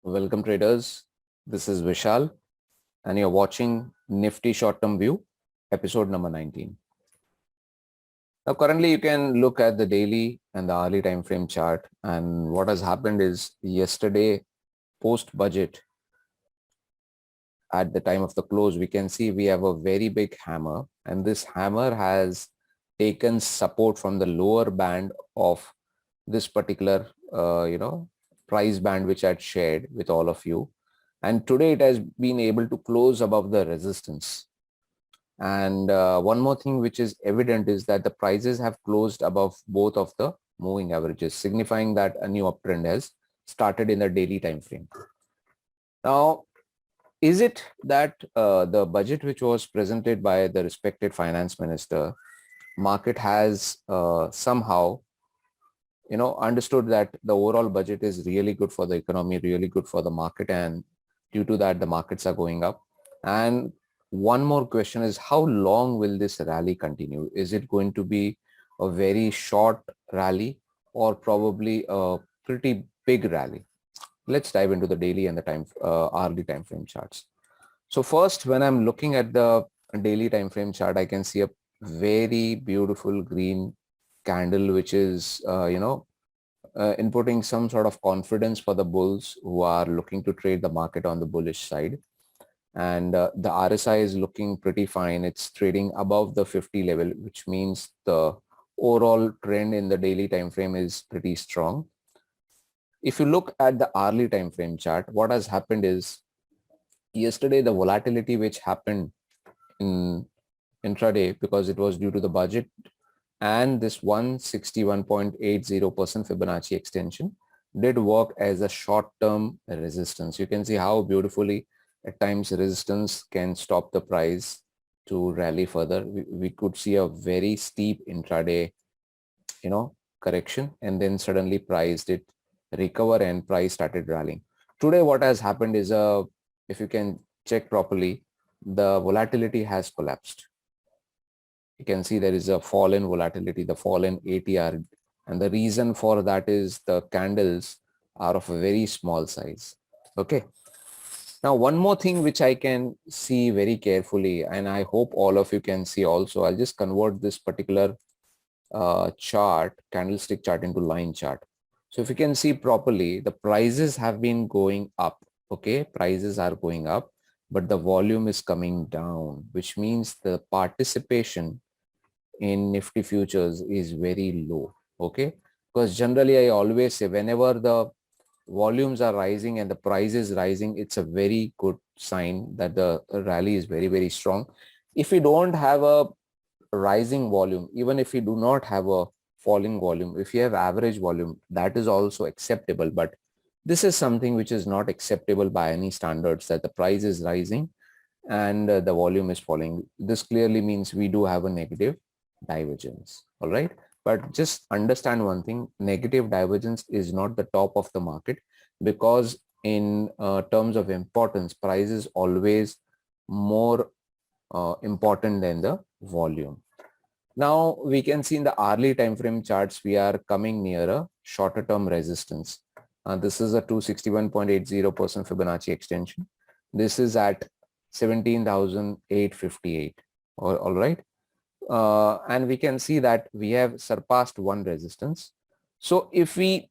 Welcome traders. This is Vishal and you're watching Nifty Short Term View, episode number 19. Now currently you can look at the daily and the hourly time frame chart, and what has happened is yesterday post budget at the time of the close we can see we have a very big hammer, and this hammer has taken support from the lower band of this particular price band which I had shared with all of you, and today it has been able to close above the resistance. And one more thing which is evident is that the prices have closed above both of the moving averages, signifying that a new uptrend has started in the daily time frame. Now, is it that the budget which was presented by the respected finance minister, market has somehow understood that the overall budget is really good for the economy, really good for the market, and due to that the markets are going up. And one more question is, how long will this rally continue? Is it going to be a very short rally or probably a pretty big rally? Let's dive into the daily and the hourly time frame charts. So first, when I'm looking at the daily time frame chart, I can see a very beautiful green candle which is inputting some sort of confidence for the bulls who are looking to trade the market on the bullish side. And the RSI is looking pretty fine. It's trading above the 50 level, which means the overall trend in the daily time frame is pretty strong. If you look at the hourly time frame chart, what has happened is yesterday the volatility which happened in intraday, because it was due to the budget and this 161.80% Fibonacci extension, did work as a short-term resistance. You can see how beautifully at times resistance can stop the price to rally further. We could see a very steep intraday correction, and then suddenly price did recover and price started rallying. Today what has happened is, if you can check properly, the volatility has collapsed. You can see there is a fall in volatility, the fall in ATR, and the reason for that is the candles are of a very small size. Okay. Now, one more thing which I can see very carefully, and I hope all of you can see also, I'll just convert this particular chart, candlestick chart, into line chart. So if you can see properly, the prices have been going up. Okay, prices are going up, but the volume is coming down, which means the participation in Nifty futures is very low. Okay, because generally I always say whenever the volumes are rising and the price is rising, it's a very good sign that the rally is very, very strong. If we don't have a rising volume, even if we do not have a falling volume, if you have average volume, that is also acceptable. But this is something which is not acceptable by any standards, that the price is rising and the volume is falling. This clearly means we do have a negative divergence. All right. But just understand one thing, negative divergence is not the top of the market, because in terms of importance, price is always more important than the volume. Now we can see in the hourly time frame charts, we are coming near a shorter term resistance. This is a 261.80% Fibonacci extension. This is at 17,858. All right. And we can see that we have surpassed one resistance. So if we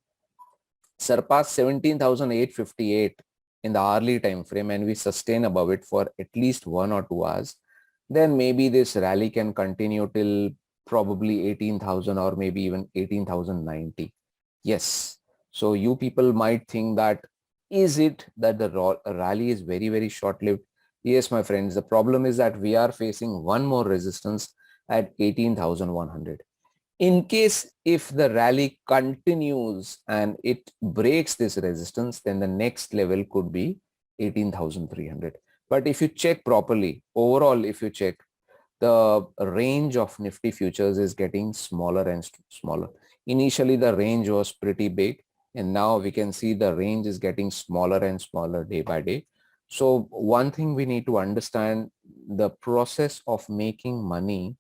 surpass 17,858 in the hourly time frame and we sustain above it for at least 1 or 2 hours, then maybe this rally can continue till probably 18,000 or maybe even 18,090. Yes. So you people might think that, is it that the rally is very, very short-lived? Yes, my friends, the problem is that we are facing one more resistance at 18,100. In case if the rally continues and it breaks this resistance, then the next level could be 18,300. But if you check properly, overall, if you check, the range of Nifty futures is getting smaller and smaller. Initially, the range was pretty big, and now we can see the range is getting smaller and smaller day by day. So one thing we need to understand, the process of making money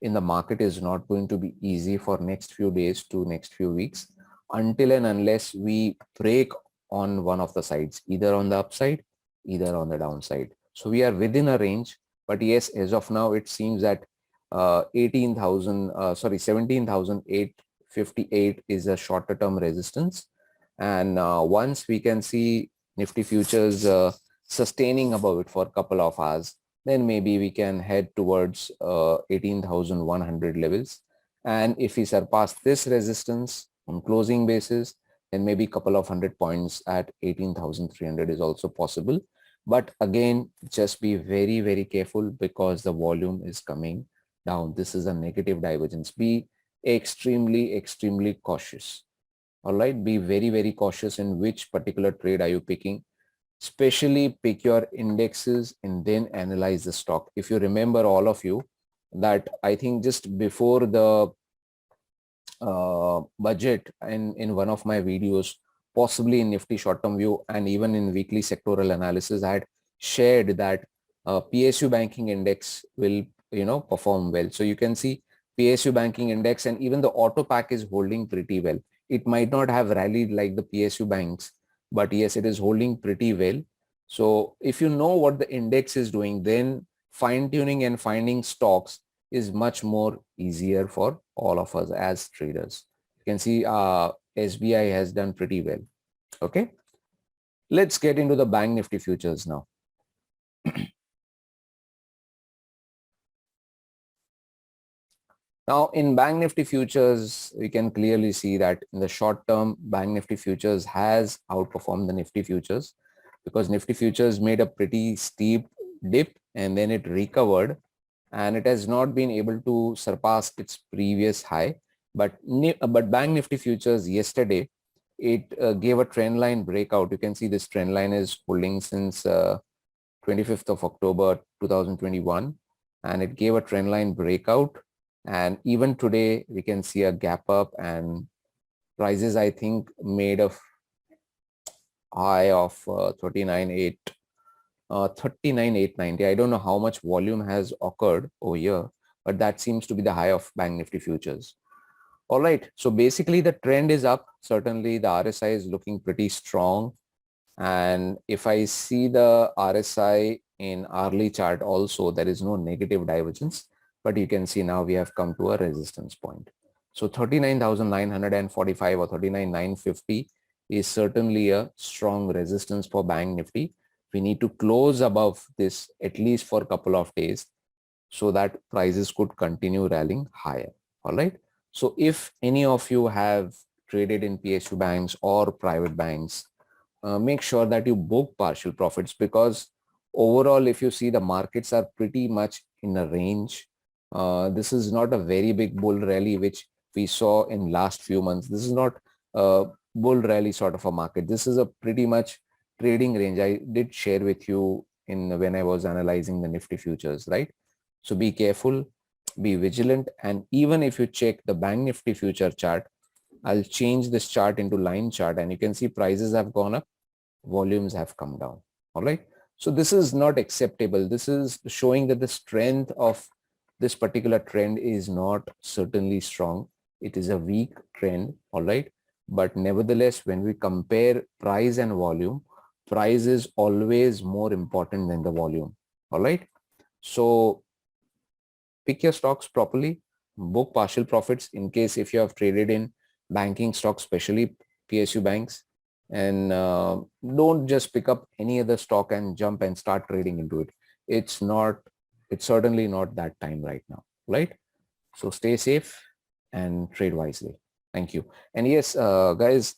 in the market is not going to be easy for next few days to next few weeks, until and unless we break on one of the sides, either on the upside, either on the downside. So we are within a range, but yes, as of now, it seems that 17,858 is a shorter term resistance. And once we can see Nifty futures sustaining above it for a couple of hours, then maybe we can head towards 18,100 levels. And if we surpass this resistance on closing basis, then maybe a couple of 100 points at 18,300 is also possible. But again, just be very, very careful because the volume is coming down. This is a negative divergence. Be extremely, extremely cautious. All right. Be very, very cautious in which particular trade are you picking. Especially pick your indexes and then analyze the stock. If you remember, all of you, that I think just before the budget and in one of my videos, possibly in Nifty Short Term View and even in weekly sectoral analysis, I had shared that PSU banking index will, perform well. So you can see PSU banking index and even the auto pack is holding pretty well. It might not have rallied like the PSU banks, but yes, it is holding pretty well. So if you know what the index is doing, then fine tuning and finding stocks is much more easier for all of us as traders. You can see SBI has done pretty well. Okay. Let's get into the Bank Nifty futures now. Now in Bank Nifty futures, we can clearly see that in the short term, Bank Nifty futures has outperformed the Nifty futures because Nifty futures made a pretty steep dip and then it recovered and it has not been able to surpass its previous high. But Bank Nifty futures yesterday, it gave a trend line breakout. You can see this trend line is holding since 25th of October 2021 and it gave a trend line breakout. And even today we can see a gap up and prices I think made a high of 39,890. I don't know how much volume has occurred over here, but that seems to be the high of Bank Nifty futures. All right. So basically the trend is up. Certainly the RSI is looking pretty strong. And if I see the RSI in hourly chart also, there is no negative divergence, but you can see now we have come to a resistance point. So 39,945 or 39,950 is certainly a strong resistance for Bank Nifty. We need to close above this at least for a couple of days so that prices could continue rallying higher. All right. So if any of you have traded in PSU banks or private banks, make sure that you book partial profits because overall, if you see the markets are pretty much in a range. This is not a very big bull rally, which we saw in last few months. This is not a bull rally sort of a market. This is a pretty much trading range. I did share with you when I was analyzing the Nifty futures, right? So be careful, be vigilant. And even if you check the Bank Nifty future chart, I'll change this chart into line chart and you can see prices have gone up, volumes have come down. All right. So this is not acceptable. This is showing that the strength of this particular trend is not certainly strong. It is a weak trend. All right. But nevertheless, when we compare price and volume, price is always more important than the volume. All right. So pick your stocks properly, book partial profits in case if you have traded in banking stocks, especially PSU banks, and don't just pick up any other stock and jump and start trading into it. It's certainly not that time right now, right? So stay safe and trade wisely. Thank you. And yes, guys,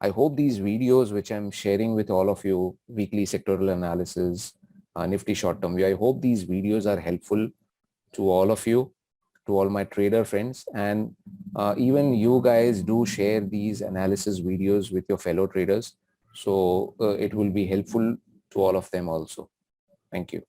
I hope these videos which I'm sharing with all of you, weekly sectoral analysis, Nifty Short Term View, I hope these videos are helpful to all of you, to all my trader friends, and even you guys do share these analysis videos with your fellow traders. So it will be helpful to all of them also. Thank you.